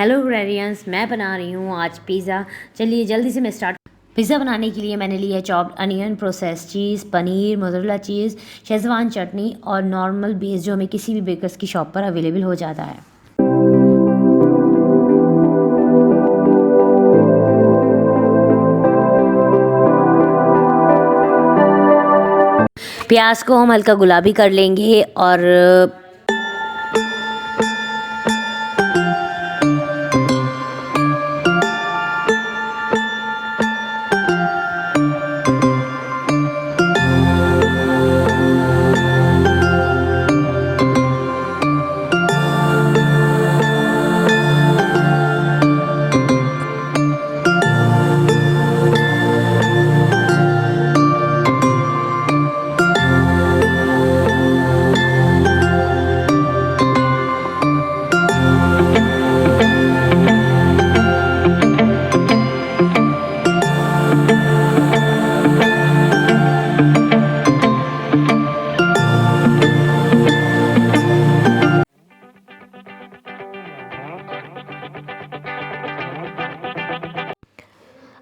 Hello हुरैरियंस, मैं बना रही हूँ आज पिज़्ज़ा। चलिए जल्दी से मैं स्टार्ट। पिज़्ज़ा बनाने के लिए मैंने लिया है चॉप्ड अनियन, प्रोसेस्ड चीज़, पनीर, मोज़रेला चीज़, शेज़वान चटनी और नॉर्मल बेस जो हमें किसी भी बेकर्स की शॉप पर अवेलेबल हो जाता है। प्याज को हम हल्का गुलाबी कर लेंगे और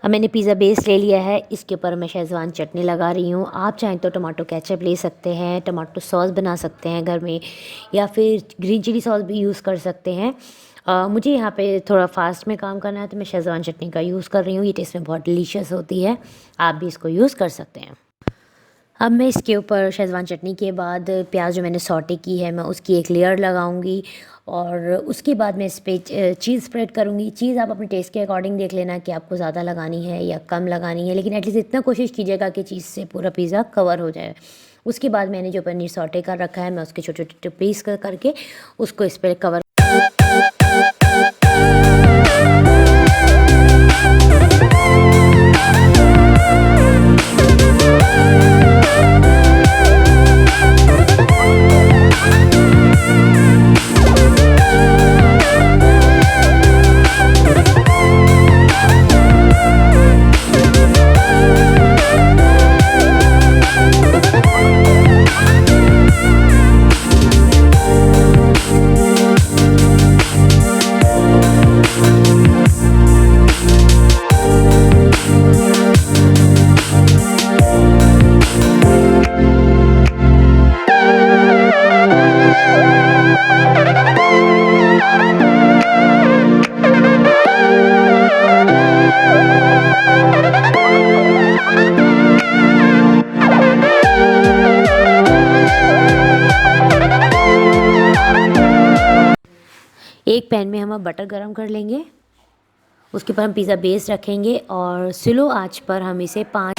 अब मैंने पिज़्ज़ा बेस ले लिया है। इसके ऊपर मैं शेज़वान चटनी लगा रही हूँ। आप चाहें तो टमाटो केचप ले सकते हैं, टमाटो सॉस बना सकते हैं घर में, या फिर ग्रीन चिली सॉस भी यूज़ कर सकते हैं। मुझे यहाँ पे थोड़ा फास्ट में काम करना है तो मैं शेज़वान चटनी का यूज़ कर रही हूँ। ये टेस्ट में बहुत डिलीशियस होती है, आप भी इसको यूज़ कर सकते हैं। अब मैं इसके ऊपर शेज़वान चटनी के बाद प्याज जो मैंने सॉटे की है मैं उसकी एक लेयर लगाऊंगी और उसके बाद मैं इस पर चीज़ स्प्रेड करूंगी। चीज़ आप अपने टेस्ट के अकॉर्डिंग देख लेना कि आपको ज़्यादा लगानी है या कम लगानी है, लेकिन एटलीस्ट इतना कोशिश कीजिएगा कि चीज़ से पूरा पिज़्ज़ा कवर हो जाए। उसके बाद मैंने जो पनीर सॉटे कर रखा है मैं उसके छोटे छोटे पीस करके उसको इस पर कवर। एक पैन में हम अब बटर गरम कर लेंगे। उसके ऊपर हम पिज़्ज़ा बेस रखेंगे और स्लो आंच पर हम इसे 5